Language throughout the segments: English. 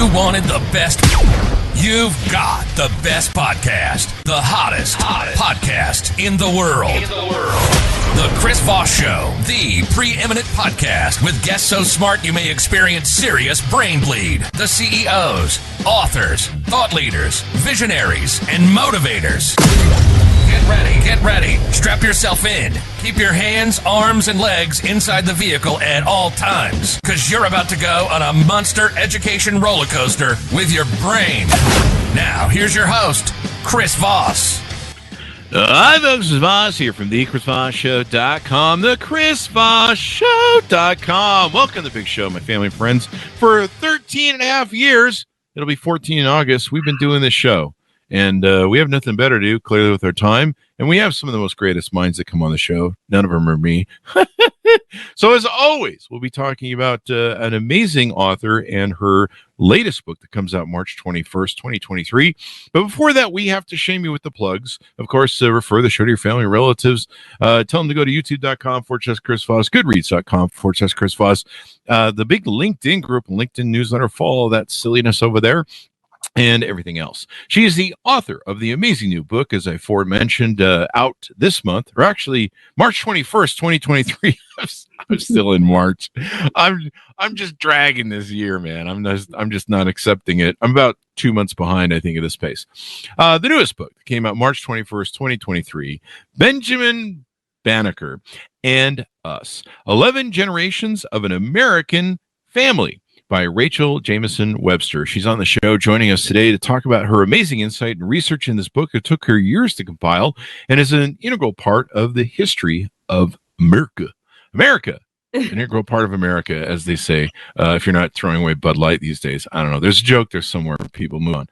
You wanted the best. You've got the best podcast. The hottest podcast in the world. The Chris Voss Show, the preeminent podcast with guests so smart you may experience serious brain bleed. The CEOs, authors, thought leaders, visionaries, and motivators. Get ready. Strap yourself in. Keep your hands, arms, and legs inside the vehicle at all times, because you're about to go on a monster education roller coaster with your brain. Now, here's your host, Chris Voss. Hi, folks. This is Voss here from thechrisvossshow.com, thechrisvossshow.com. Welcome to the big show, my family and friends. For 13 and a half years, it'll be 14 in August, we've been doing this show. And we have nothing better to do, clearly, with our time. And we have some of the most greatest minds that come on the show. None of them are me. So, as always, we'll be talking about an amazing author and her latest book that comes out March 21st, 2023. But before that, we have to shame you with the plugs. Of course, refer the show to your family and relatives. Tell them to go to youtube.com/Chris Voss, goodreads.com/Chris Voss. The big LinkedIn group and LinkedIn newsletter, follow that silliness over there. And everything else. She is the author of the amazing new book, as I aforementioned, out this month, or actually March 21st, 2023. I'm still in March. I'm just dragging this year, man. I'm just not accepting it. I'm about 2 months behind, I think, at this pace. The newest book came out March 21st, 2023. Benjamin Banneker and Us: 11 Generations of an American Family, by Rachel Jamison Webster. She's on the show joining us today to talk about her amazing insight and research in this book. It took her years to compile and is an integral part of the history of America. An integral part of America, as they say, if you're not throwing away Bud Light these days. I don't know. There's a joke there somewhere for people. Move on.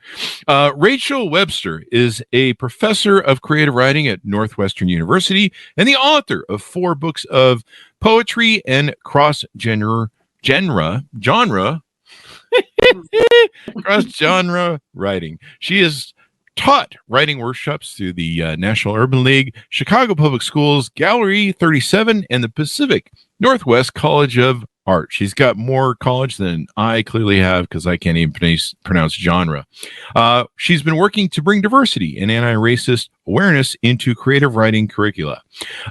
Rachel Webster is a professor of creative writing at Northwestern University and the author of 4 books of poetry and cross-genre cross-genre writing. She has taught writing workshops through the National Urban League, Chicago Public Schools, Gallery 37, and the Pacific Northwest College of Art. She's got more college than I clearly have, because I can't even pronounce genre. She's been working to bring diversity and anti-racist awareness into creative writing curricula.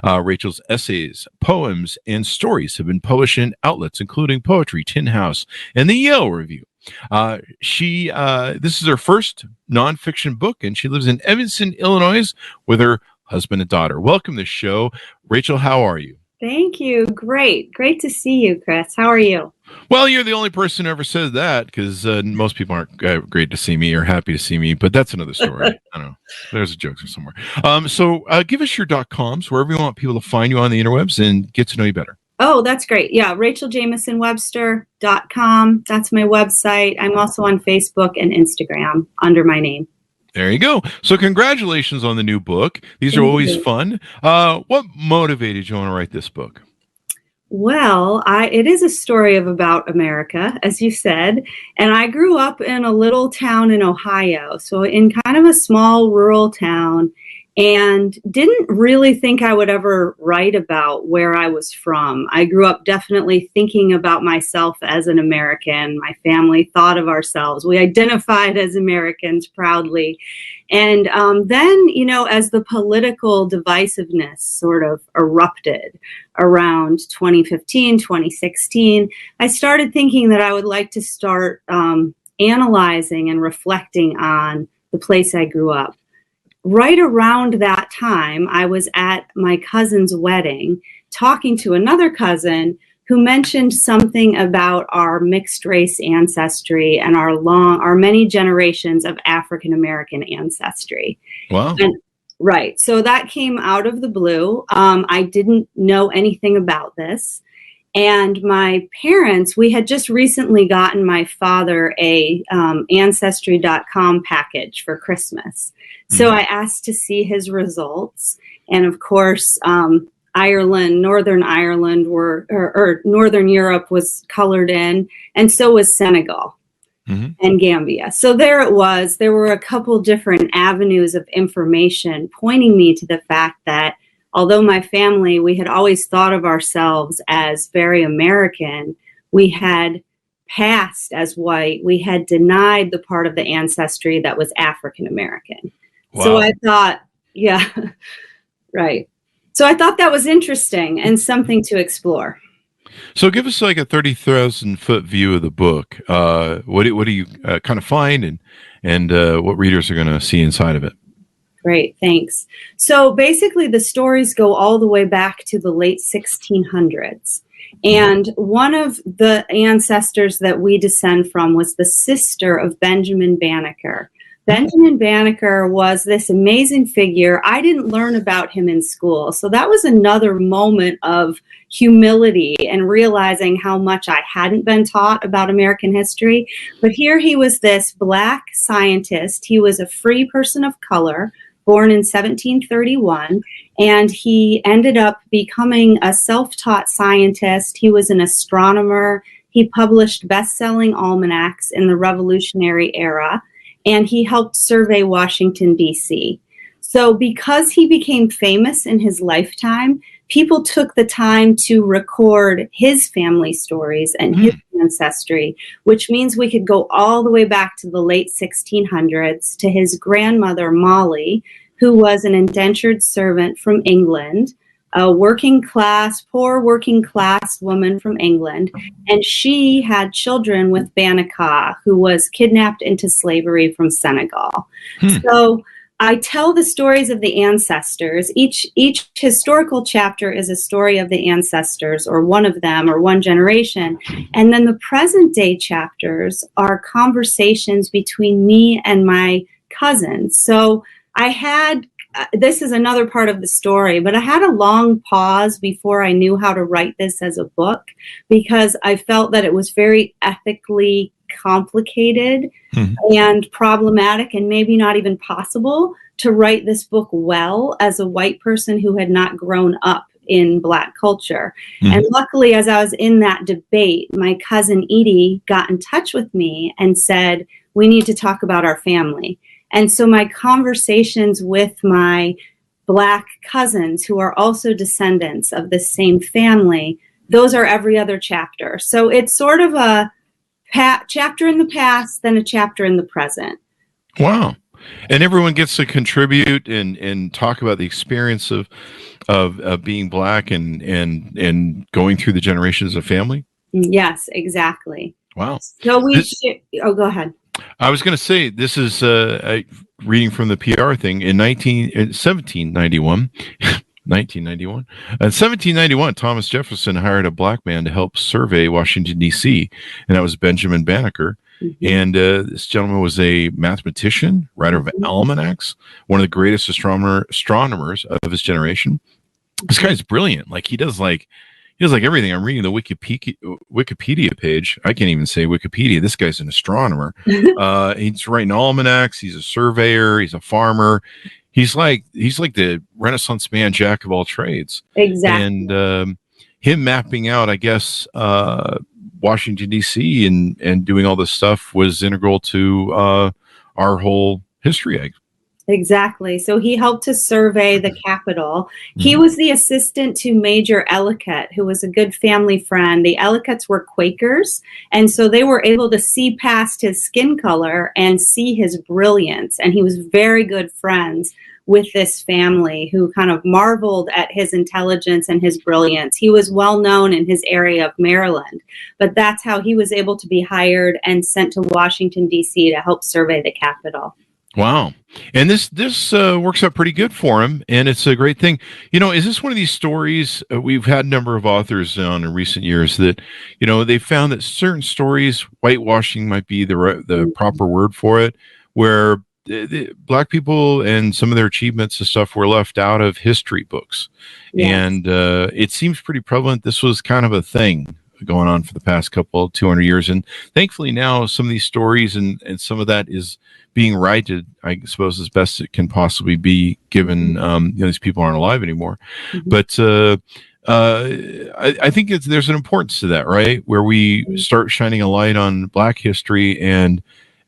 Rachel's essays, poems, and stories have been published in outlets including Poetry, Tin House, and the Yale Review. This is her first nonfiction book, and she lives in Evanston, Illinois, with her husband and daughter. Welcome to the show. Rachel, how are you? Thank you. Great to see you, Chris. How are you? Well, you're the only person who ever said that, because most people aren't great to see me or happy to see me, but that's another story. I don't know. There's a joke there somewhere. So give us your .coms, wherever you want people to find you on the interwebs and get to know you better. Oh, that's great. Yeah, RachelJamisonWebster.com. That's my website. I'm also on Facebook and Instagram under my name. There you go. So congratulations on the new book. These are always fun. What motivated you to write this book? Well, it is a story about America, as you said, and I grew up in a little town in Ohio, so in kind of a small rural town, and didn't really think I would ever write about where I was from. I grew up definitely thinking about myself as an American. My family thought of ourselves. We identified as Americans proudly. And then, as the political divisiveness sort of erupted around 2015, 2016, I started thinking that I would like to start analyzing and reflecting on the place I grew up. Right around that time, I was at my cousin's wedding talking to another cousin who mentioned something about our mixed race ancestry and our many generations of African American ancestry. Wow. Right. So that came out of the blue. I didn't know anything about this. And my parents, we had just recently gotten my father a Ancestry.com package for Christmas. So I asked to see his results. And of course, Ireland, Northern Ireland or Northern Europe was colored in, and so was Senegal and Gambia. So there it was. There were a couple different avenues of information pointing me to the fact that although my family, we had always thought of ourselves as very American, we had passed as white, we had denied the part of the ancestry that was African American. Wow. So I thought, yeah, right. So I thought that was interesting and something to explore. So give us like a 30,000-foot view of the book. What do you kind of find, and what readers are going to see inside of it? Great, thanks. So basically, the stories go all the way back to the late 1600s. And one of the ancestors that we descend from was the sister of Benjamin Banneker. Benjamin Banneker was this amazing figure. I didn't learn about him in school. So that was another moment of humility and realizing how much I hadn't been taught about American history. But here he was, this Black scientist. He was a free person of color, born in 1731, and he ended up becoming a self-taught scientist. He was an astronomer. He published best-selling almanacs in the Revolutionary era, and he helped survey Washington, D.C. So because he became famous in his lifetime, people took the time to record his family stories and his ancestry, which means we could go all the way back to the late 1600s to his grandmother, Molly, who was an indentured servant from England, a poor working class woman from England. And she had children with Banneker, who was kidnapped into slavery from Senegal. So I tell the stories of the ancestors. Each historical chapter is a story of the ancestors, or one of them, or one generation. And then the present day chapters are conversations between me and my cousins. So I had, this is another part of the story, but I had a long pause before I knew how to write this as a book, because I felt that it was very ethically complicated and problematic, and maybe not even possible to write this book well as a white person who had not grown up in Black culture. And luckily, as I was in that debate, my cousin Edie got in touch with me and said, we need to talk about our family. And so my conversations with my Black cousins, who are also descendants of the same family, those are every other chapter. So it's sort of a chapter in the past, then a chapter in the present. Wow. And everyone gets to contribute and talk about the experience of being Black and going through the generations of family. Yes, exactly. Wow. So go ahead. I was going to say, this is reading from the PR thing in 1791. 1991. In 1791, Thomas Jefferson hired a Black man to help survey Washington, D.C., and that was Benjamin Banneker. And this gentleman was a mathematician, writer of almanacs, one of the greatest astronomers of his generation. This guy's brilliant. Like, he does everything. I'm reading the Wikipedia page. I can't even say Wikipedia. This guy's an astronomer. He's writing almanacs. He's a surveyor. He's a farmer. He's like the Renaissance man, jack of all trades. Exactly. And him mapping out, I guess, Washington, D.C. and doing all this stuff was integral to our whole history. Exactly. So he helped to survey the Capitol. He was the assistant to Major Ellicott, who was a good family friend. The Ellicotts were Quakers, and so they were able to see past his skin color and see his brilliance. And he was very good friends with this family who kind of marveled at his intelligence and his brilliance. He was well known in his area of Maryland, but that's how he was able to be hired and sent to Washington, D.C. to help survey the Capitol. Wow. And this works out pretty good for him, and it's a great thing. Is this one of these stories, we've had a number of authors on in recent years that, they found that certain stories, whitewashing might be the proper word for it, where the Black people and some of their achievements and stuff were left out of history books. Yes. And it seems pretty prevalent. This was kind of a thing going on for the past 200 years. And thankfully now some of these stories and some of that is being righted, I suppose, as best it can possibly be, given these people aren't alive anymore. But I think there's an importance to that, right? Where we start shining a light on Black history and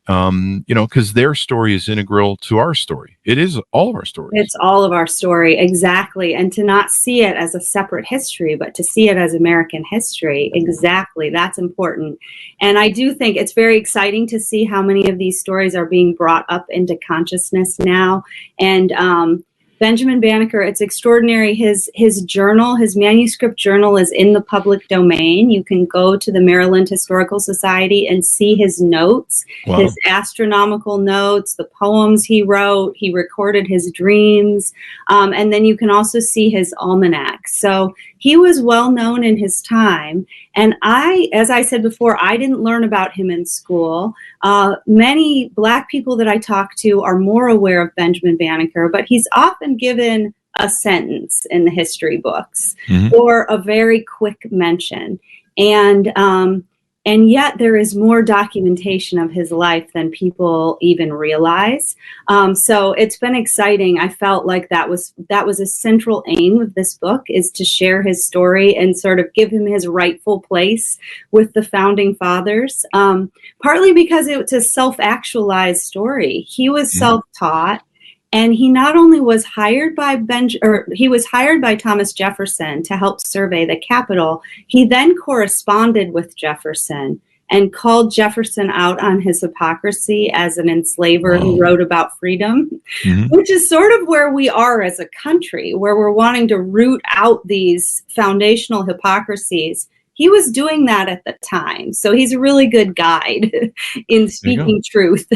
because their story is integral to our story. It is all of our stories. It's all of our story, exactly. And to not see it as a separate history, but to see it as American history, exactly. That's important. And I do think it's very exciting to see how many of these stories are being brought up into consciousness now. And Benjamin Banneker, it's extraordinary. His journal, his manuscript journal, is in the public domain. You can go to the Maryland Historical Society and see his notes, Wow. his astronomical notes, the poems he wrote. He recorded his dreams. And then you can also see his almanac. So he was well known in his time. And as I said before, I didn't learn about him in school. Many Black people that I talk to are more aware of Benjamin Banneker, but he's often given a sentence in the history books or a very quick mention. And yet there is more documentation of his life than people even realize. So it's been exciting. I felt like that was a central aim of this book, is to share his story and sort of give him his rightful place with the founding fathers. Partly because it's a self-actualized story. He was self-taught. And he not only was hired by he was hired by Thomas Jefferson to help survey the Capitol. He then corresponded with Jefferson and called Jefferson out on his hypocrisy as an enslaver who wrote about freedom, which is sort of where we are as a country, where we're wanting to root out these foundational hypocrisies. He was doing that at the time. So he's a really good guide in speaking truth.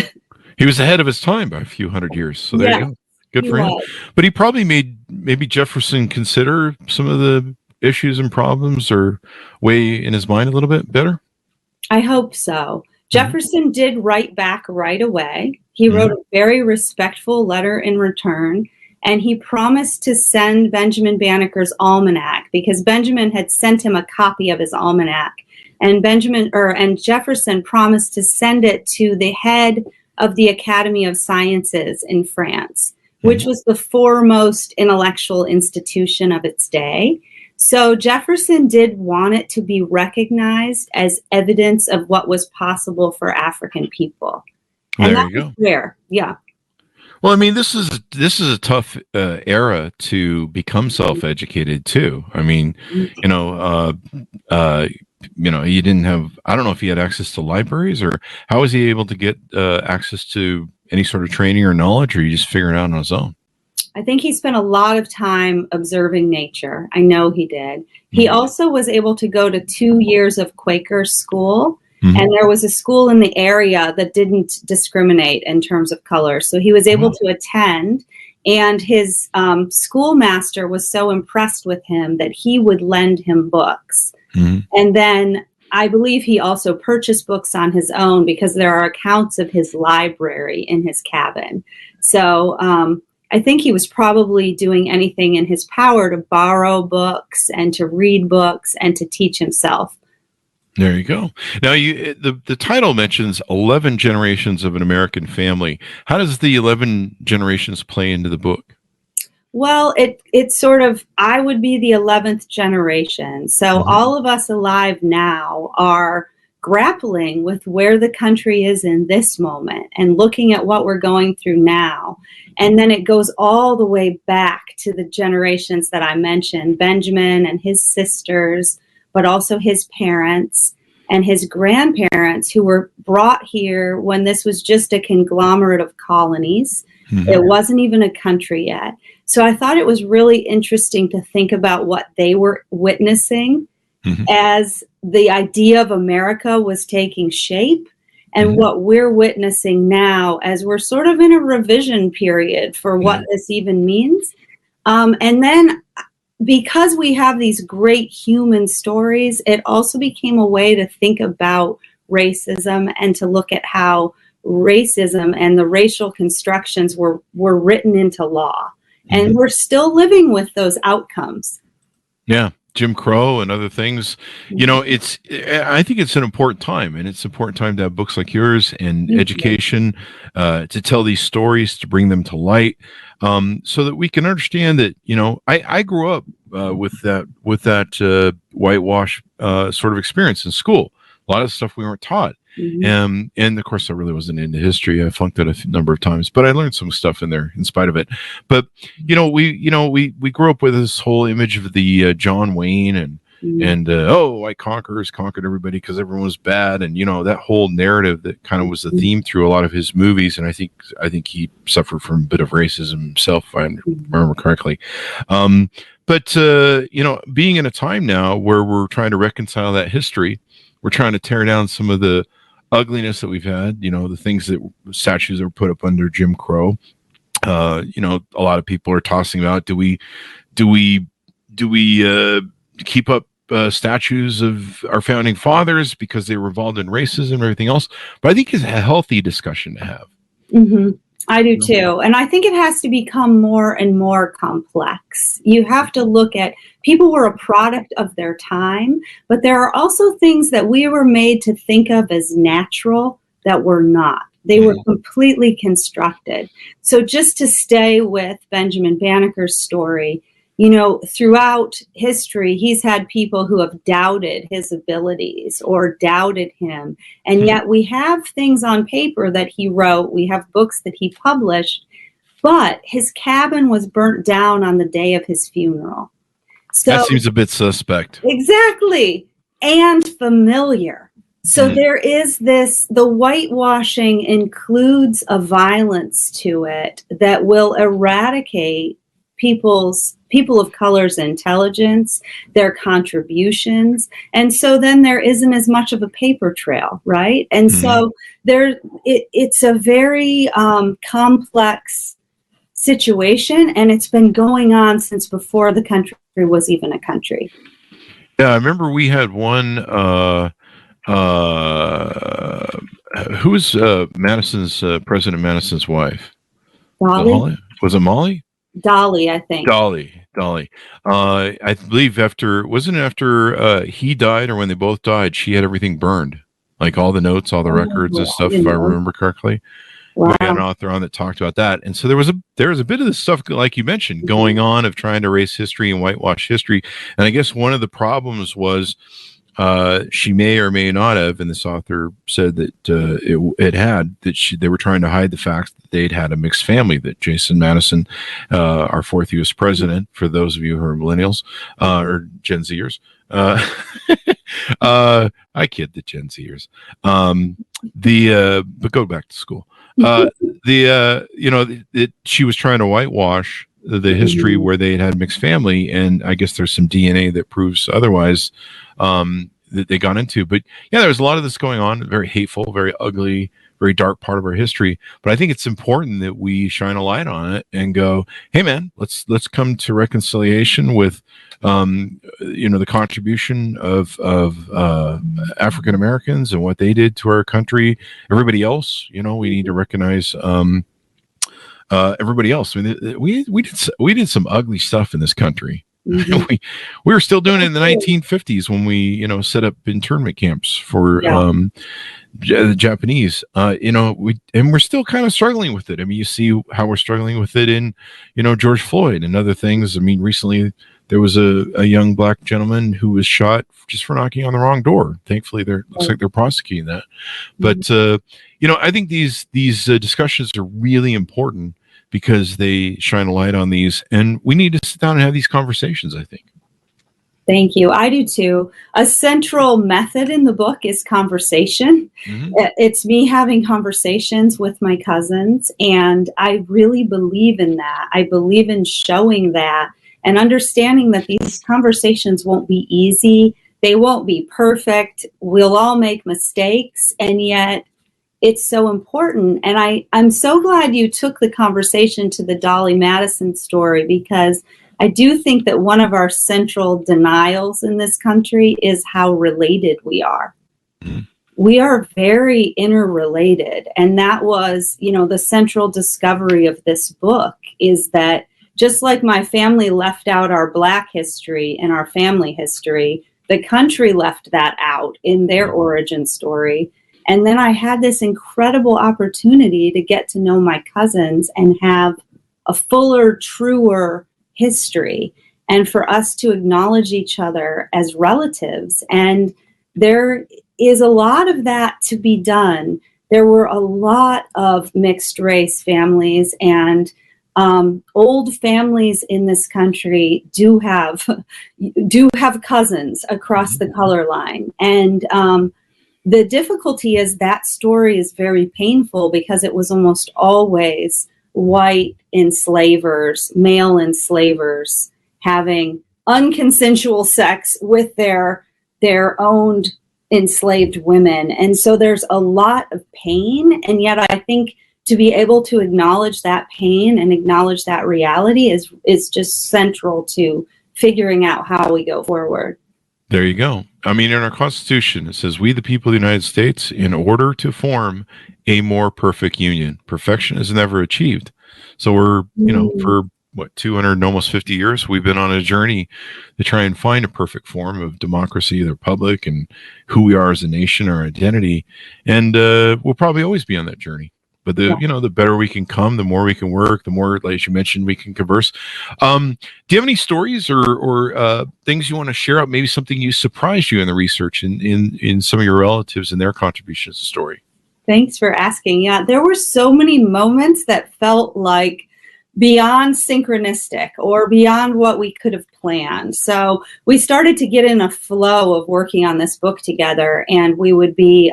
He was ahead of his time by a few hundred years. So there you go. Good for him. But he probably made maybe Jefferson consider some of the issues and problems, or weigh in his mind a little bit better. I hope so. Jefferson did write back right away. He wrote a very respectful letter in return. And he promised to send Benjamin Banneker's almanac, because Benjamin had sent him a copy of his almanac. And Jefferson promised to send it to the head of the Academy of Sciences in France, which was the foremost intellectual institution of its day. So Jefferson did want it to be recognized as evidence of what was possible for African people. And there you go. Rare. Yeah. Well, I mean, this is a tough era to become self-educated too. I mean, he didn't have, I don't know if he had access to libraries, or how was he able to get access to any sort of training or knowledge, or he just figured it out on his own? I think he spent a lot of time observing nature. I know he did. He also was able to go to 2 years of Quaker school. And there was a school in the area that didn't discriminate in terms of color. So he was able to attend. And his schoolmaster was so impressed with him that he would lend him books. And then I believe he also purchased books on his own, because there are accounts of his library in his cabin. So I think he was probably doing anything in his power to borrow books and to read books and to teach himself. There you go. Now, the title mentions 11 generations of an American family. How does the 11 generations play into the book? Well, it's sort of, I would be the 11th generation. So all of us alive now are grappling with where the country is in this moment and looking at what we're going through now. And then it goes all the way back to the generations that I mentioned, Benjamin and his sisters, but also his parents and his grandparents, who were brought here when this was just a conglomerate of colonies. It wasn't even a country yet. So I thought it was really interesting to think about what they were witnessing as the idea of America was taking shape, and what we're witnessing now as we're sort of in a revision period for what this even means. And then, because we have these great human stories, it also became a way to think about racism and to look at how racism and the racial constructions were written into law. And we're still living with those outcomes. Yeah. Jim Crow and other things. I think it's an important time, and it's an important time to have books like yours and education to tell these stories, to bring them to light, so that we can understand that, I grew up with that whitewash sort of experience in school. A lot of stuff we weren't taught. And of course, I really wasn't into history. I flunked it a number of times, but I learned some stuff in there in spite of it. But we grew up with this whole image of the John Wayne and white conquerors conquered everybody because everyone was bad, and that whole narrative that kind of was the theme through a lot of his movies. And I think he suffered from a bit of racism himself, if I remember correctly. But being in a time now where we're trying to reconcile that history, we're trying to tear down some of the ugliness that we've had, the things statues that were put up under Jim Crow. A lot of people are tossing about, do we keep up statues of our founding fathers because they were involved in racism and everything else? But I think it's a healthy discussion to have. Mm-hmm. I do too. And I think it has to become more and more complex. You have to look at, people were a product of their time, but there are also things that we were made to think of as natural that were not. They were completely constructed. So just to stay with Benjamin Banneker's story, throughout history, he's had people who have doubted his abilities or doubted him. And yet we have things on paper that he wrote. We have books that he published, but his cabin was burnt down on the day of his funeral. So that seems a bit suspect. Exactly. And familiar. So there is the whitewashing includes a violence to it that will eradicate people of color's intelligence, their contributions. And so then there isn't as much of a paper trail, right? And so it's a very complex situation, and it's been going on since before the country was even a country. Yeah, I remember we had one, who was President Madison's wife? Dolly? Was it Molly? Dolly, I think. Dolly. I believe after he died, or when they both died, she had everything burned, like all the notes, all the records and stuff, if I remember correctly. Wow. We had an author on that talked about that. And so there was a bit of this stuff, like you mentioned, going on of trying to erase history and whitewash history. And I guess one of the problems was she may or may not have, and this author said that they were trying to hide the fact that they'd had a mixed family, that Jason Madison, our fourth U.S. president, for those of you who are millennials or Gen Zers, I kid the Gen Zers, but go back to school. She was trying to whitewash the history where they had mixed family, and I guess there's some DNA that proves otherwise, that they got into. But yeah, there was a lot of this going on, very hateful, very ugly, very dark part of our history. But I think it's important that we shine a light on it and go, hey man, let's come to reconciliation with the contribution of African Americans and what they did to our country. Everybody else, we need to recognize everybody else. I mean, we did some ugly stuff in this country. We were still doing it in the 1950s when we set up internment camps for the Japanese. We're still kind of struggling with it. I mean, you see how we're struggling with it in George Floyd and other things. I mean, recently there was a young black gentleman who was shot just for knocking on the wrong door. Thankfully, looks like they're prosecuting that. But I think these discussions are really important, because they shine a light on these, and we need to sit down and have these conversations, I think. Thank you. I do too. A central method in the book is conversation. It's me having conversations with my cousins, and I really believe in that. I believe in showing that and understanding that these conversations won't be easy. They won't be perfect. We'll all make mistakes, and yet it's so important. And I'm so glad you took the conversation to the Dolly Madison story, because I do think that one of our central denials in this country is how related we are. We are very interrelated. And that was, the central discovery of this book, is that just like my family left out our Black history and our family history, the country left that out in their origin story. And then I had this incredible opportunity to get to know my cousins and have a fuller, truer history, and for us to acknowledge each other as relatives. And there is a lot of that to be done. There were a lot of mixed race families, and old families in this country do have cousins across the color line. And the difficulty is that story is very painful because it was almost always white enslavers, male enslavers, having unconsensual sex with their owned enslaved women. And so there's a lot of pain. And yet I think to be able to acknowledge that pain and acknowledge that reality is just central to figuring out how we go forward. There you go. I mean, in our Constitution, it says, "We, the people of the United States, in order to form a more perfect union." Perfection is never achieved. So we're, for 200 and almost 50 years, we've been on a journey to try and find a perfect form of democracy, the republic, and who we are as a nation, our identity. And we'll probably always be on that journey. But the better we can come, the more we can work, the more, like you mentioned, we can converse. Do you have any stories or things you want to share out? Maybe something you surprised you in the research in some of your relatives and their contributions to the story? Thanks for asking. Yeah, there were so many moments that felt like beyond synchronistic or beyond what we could have planned. So we started to get in a flow of working on this book together, and we would be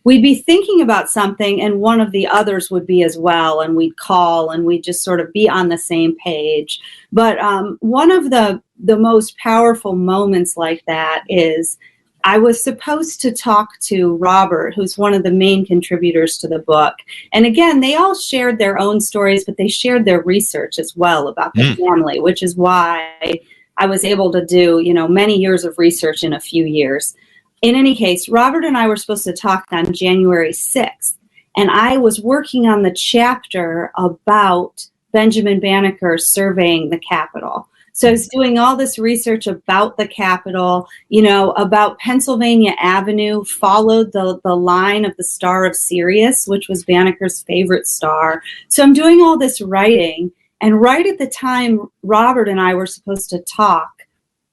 we'd be thinking about something and one of the others would be as well, and we'd call and we'd just sort of be on the same page. But one of the most powerful moments like that is I was supposed to talk to Robert, who's one of the main contributors to the book. And again, they all shared their own stories, but they shared their research as well about the family, which is why I was able to do, many years of research in a few years. In any case, Robert and I were supposed to talk on January 6th, and I was working on the chapter about Benjamin Banneker surveying the Capitol. So I was doing all this research about the Capitol, about Pennsylvania Avenue, followed the line of the Star of Sirius, which was Banneker's favorite star. So I'm doing all this writing, and right at the time Robert and I were supposed to talk,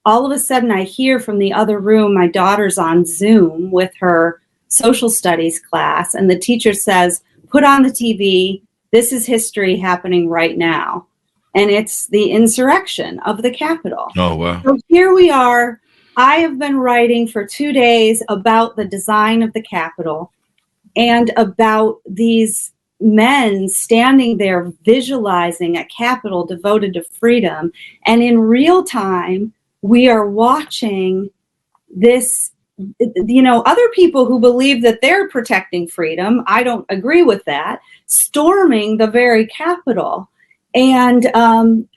all of a sudden I hear from the other room, my daughter's on Zoom with her social studies class, and the teacher says, "Put on the TV, this is history happening right now." And it's the insurrection of the Capitol. Oh, wow. So here we are. I have been writing for 2 days about the design of the Capitol and about these men standing there visualizing a Capitol devoted to freedom. And in real time, we are watching this, other people who believe that they're protecting freedom, I don't agree with that, storming the very Capitol. And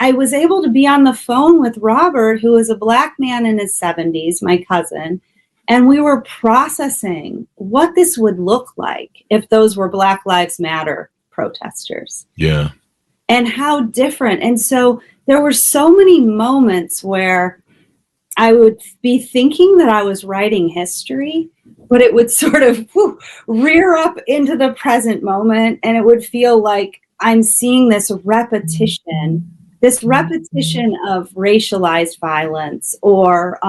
I was able to be on the phone with Robert, who is a Black man in his 70s, my cousin, and we were processing what this would look like if those were Black Lives Matter protesters. Yeah. And how different. And so there were so many moments where I would be thinking that I was writing history, but it would sort of rear up into the present moment, and it would feel like I'm seeing this repetition of racialized violence, or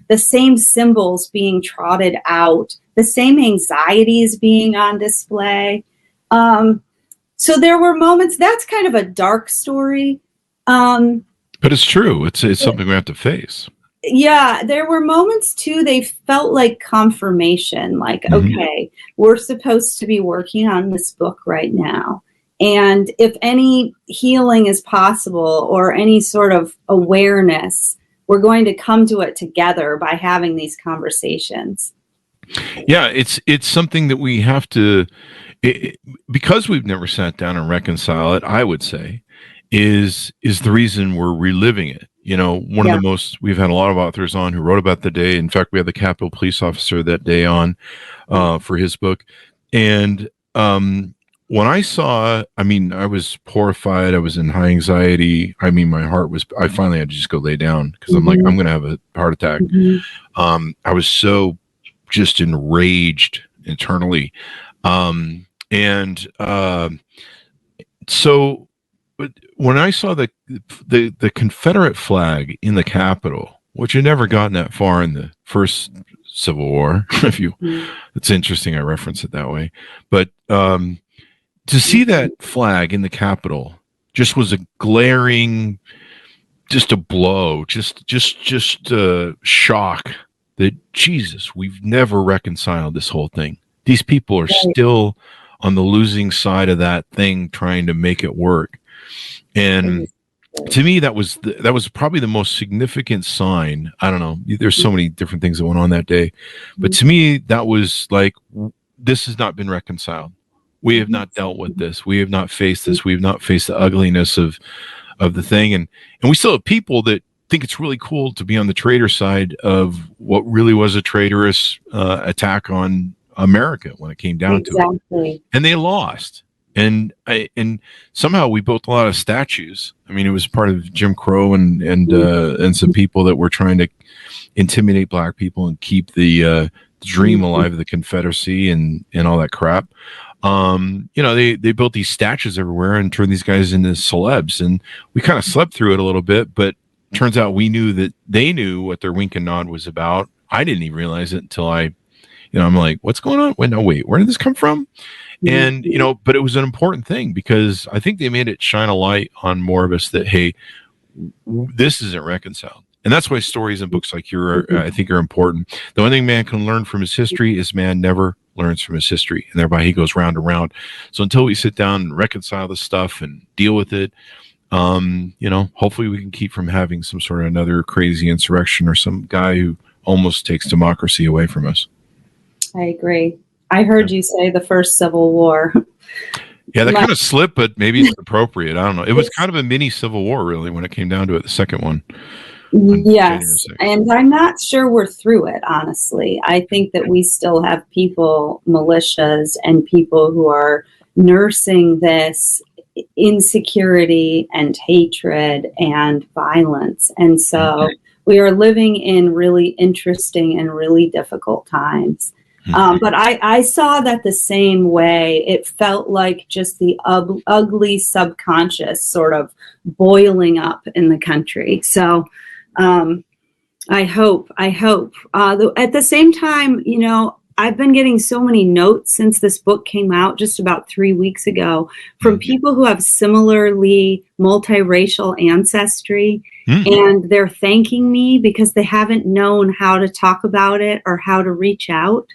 the same symbols being trotted out, the same anxieties being on display. So there were moments, that's kind of a dark story. But it's true. It's something we have to face. Yeah, there were moments too, they felt like confirmation, like, okay, we're supposed to be working on this book right now. And if any healing is possible or any sort of awareness, we're going to come to it together by having these conversations. Yeah, it's something that we have to, because we've never sat down and reconciled it, I would say, is the reason we're reliving it. One of the most, we've had a lot of authors on who wrote about the day. In fact, we had the Capitol Police officer that day on for his book. And when I saw, I was horrified. I was in high anxiety. My heart was, I finally had to just go lay down because I'm like, I'm going to have a heart attack. I was so just enraged internally. So when I saw the Confederate flag in the Capitol, which had never gotten that far in the first Civil War. It's interesting I reference it that way. But to see that flag in the Capitol just was a glaring, just a blow, just shock that, Jesus, we've never reconciled this whole thing. These people are still on the losing side of that thing, trying to make it work. And to me, that was probably the most significant sign. I don't know. There's so many different things that went on that day, but to me, that was like, this has not been reconciled. We have not dealt with this. We have not faced this. We have not faced the ugliness of the thing, and we still have people that think it's really cool to be on the traitor side of what really was a traitorous attack on America when it came down to it, and they lost. And somehow we built a lot of statues. I mean, it was part of Jim Crow and some people that were trying to intimidate black people and keep the dream alive of the Confederacy and all that crap. They built these statues everywhere and turned these guys into celebs, and we kind of slept through it a little bit, but turns out we knew that they knew what their wink and nod was about. I didn't even realize it until I'm like, what's going on? Wait, where did this come from? And, but it was an important thing because I think they made it shine a light on more of us that, hey, this isn't reconciled. And that's why stories and books like yours, I think, are important. The one thing man can learn from his history is man never learns from his history, and thereby he goes round and round. So until we sit down and reconcile this stuff and deal with it, hopefully we can keep from having some sort of another crazy insurrection or some guy who almost takes democracy away from us. I agree. I heard you say the first Civil War. Yeah, that kind of slipped, but maybe it's appropriate. I don't know. It was kind of a mini Civil War, really, when it came down to it, the second one. Yes, and I'm not sure we're through it, honestly. I think that we still have people, militias, and people who are nursing this insecurity and hatred and violence. And so we are living in really interesting and really difficult times. But I saw that the same way. It felt like just the ugly subconscious sort of boiling up in the country. So I hope. At the same time, I've been getting so many notes since this book came out just about 3 weeks ago from people who have similarly multiracial ancestry. And they're thanking me because they haven't known how to talk about it or how to reach out.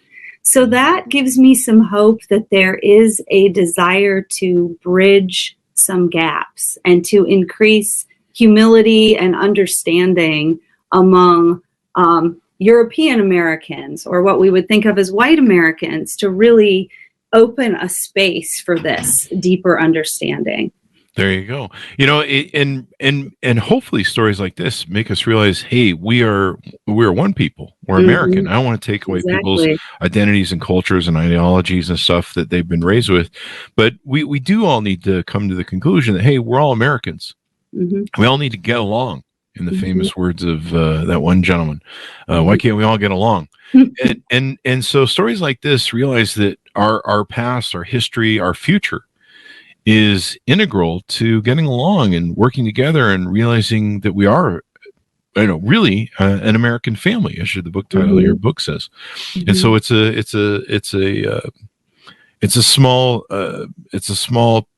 So that gives me some hope that there is a desire to bridge some gaps and to increase humility and understanding among European Americans, or what we would think of as white Americans, to really open a space for this deeper understanding. There you go. And hopefully stories like this make us realize, hey, we're one people. We're American. I don't want to take away people's identities and cultures and ideologies and stuff that they've been raised with. But we do all need to come to the conclusion that, hey, we're all Americans. We all need to get along, in the famous words of that one gentleman. Why can't we all get along? and so stories like this realize that our past, our history, our future is integral to getting along and working together and realizing that we are, really an American family, as the book title of your book says. And so it's a small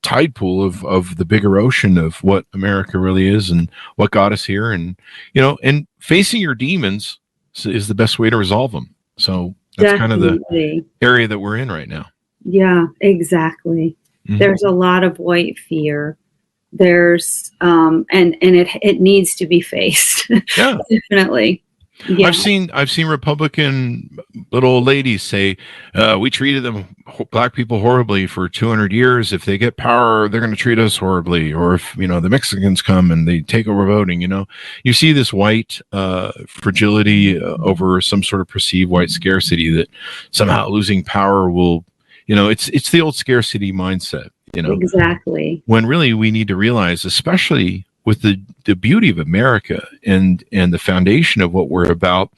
tide pool of the bigger ocean of what America really is and what got us here. And, and facing your demons is the best way to resolve them. So that's kind of the area that we're in right now. Yeah, exactly. There's a lot of white fear. There's and it needs to be faced. Yeah, definitely. Yeah. I've seen Republican little old ladies say, we treated black people horribly for 200 years. If they get power, they're going to treat us horribly. Or if, the Mexicans come and they take over voting, you see this white fragility over some sort of perceived white scarcity that somehow losing power will, it's the old scarcity mindset, Exactly. When really we need to realize, especially with the beauty of America and the foundation of what we're about,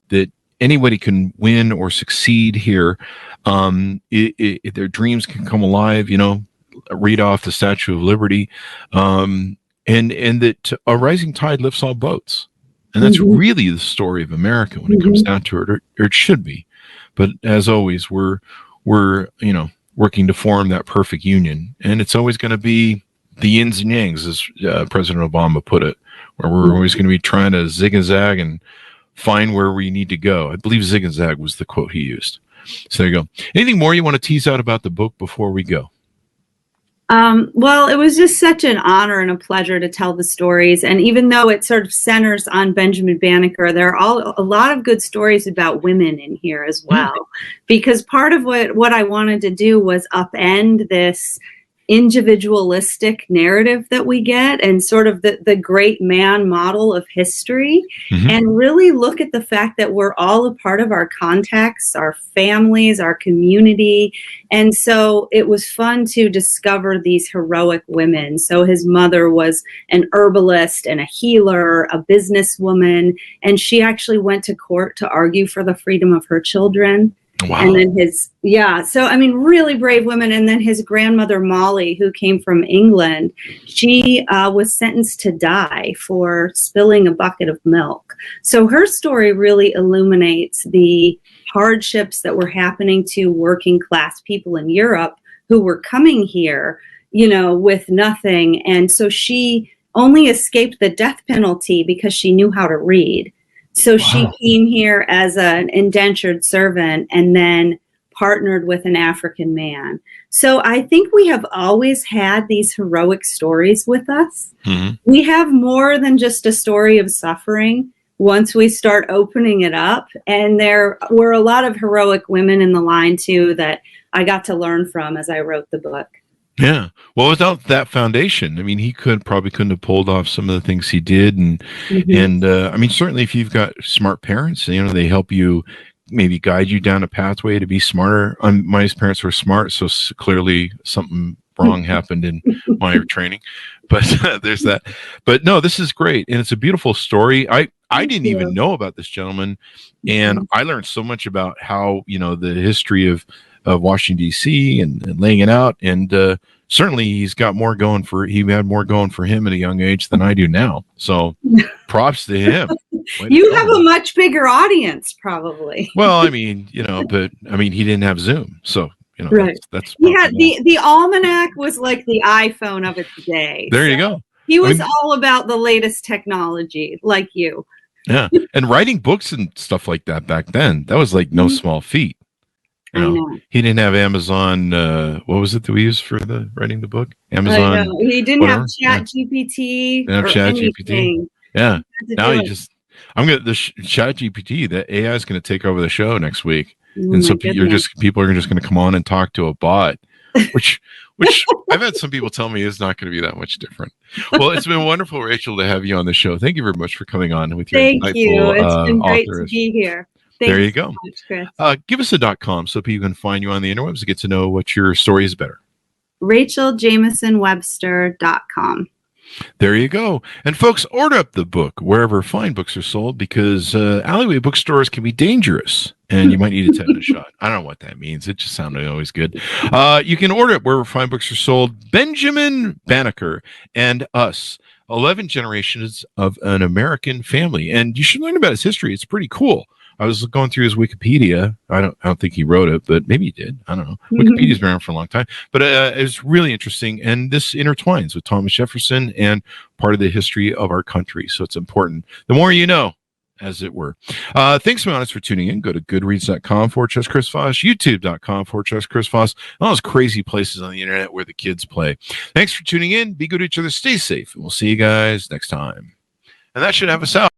that anybody can win or succeed here. Their dreams can come alive, read off the Statue of Liberty, and that a rising tide lifts all boats. And that's really the story of America when it comes down to it, or it should be. But as always, we're working to form that perfect union. And it's always going to be the yins and yangs, as President Obama put it, where we're always going to be trying to zig and zag and find where we need to go. I believe zig and zag was the quote he used. So there you go. Anything more you want to tease out about the book before we go? Well, it was just such an honor and a pleasure to tell the stories. And even though it sort of centers on Benjamin Banneker, there are a lot of good stories about women in here as well. Because part of what I wanted to do was upend this individualistic narrative that we get and sort of the great man model of history, and really look at the fact that we're all a part of our context, our families, our community. And so it was fun to discover these heroic women. So his mother was an herbalist and a healer, a businesswoman, and she actually went to court to argue for the freedom of her children. Wow. And then so I mean, really brave women. And then his grandmother, Molly, who came from England, she was sentenced to die for spilling a bucket of milk. So her story really illuminates the hardships that were happening to working class people in Europe who were coming here, with nothing. And so she only escaped the death penalty because she knew how to read. So she came here as an indentured servant and then partnered with an African man. So I think we have always had these heroic stories with us. We have more than just a story of suffering once we start opening it up. And there were a lot of heroic women in the line, too, that I got to learn from as I wrote the book. Yeah. Well, without that foundation, I mean, he probably couldn't have pulled off some of the things he did. And I mean, certainly if you've got smart parents, they help you, maybe guide you down a pathway to be smarter. My parents were smart, so clearly something wrong happened in my training. But there's that. But no, this is great. And it's a beautiful story. I didn't even know about this gentleman. And I learned so much about how, the history of Washington, D.C. and laying it out. And certainly he had more going for him at a young age than I do now. So props to him. You have a much bigger audience, probably. Well, I mean, but I mean, he didn't have Zoom. So, right. That's the almanac was like the iPhone of its day. There you go. He was all about the latest technology, like you. Yeah. And writing books and stuff like that back then, that was like no small feat. I know. He didn't have Amazon. What was it that we used for writing the book? Amazon. I know. He didn't have Chat GPT. Didn't have Chat GPT. Yeah. Now the Chat GPT, the AI is going to take over the show next week, and so people are just going to come on and talk to a bot, which I've had some people tell me is not going to be that much different. Well, it's been wonderful, Rachel, to have you on the show. Thank you very much for coming on with your Thank insightful you. It's been great to authoress. be here. There you go. So much, Chris. Give us a .com so people can find you on the interwebs to get to know what your story is better. RachelJamisonWebster.com. There you go. And folks, order up the book wherever fine books are sold, because alleyway bookstores can be dangerous and you might need a tetanus shot. I don't know what that means. It just sounded always good. You can order it wherever fine books are sold. Benjamin Banneker and Us, 11 Generations of an American Family. And you should learn about his history. It's pretty cool. I was going through his Wikipedia. I don't think he wrote it, but maybe he did. I don't know. Wikipedia's been around for a long time, but it's really interesting. And this intertwines with Thomas Jefferson and part of the history of our country. So it's important. The more you know, as it were. Thanks, for tuning in. Go to goodreads.com/Chris Voss, youtube.com/Chris Voss, all those crazy places on the internet where the kids play. Thanks for tuning in. Be good to each other. Stay safe. And we'll see you guys next time. And that should have us out.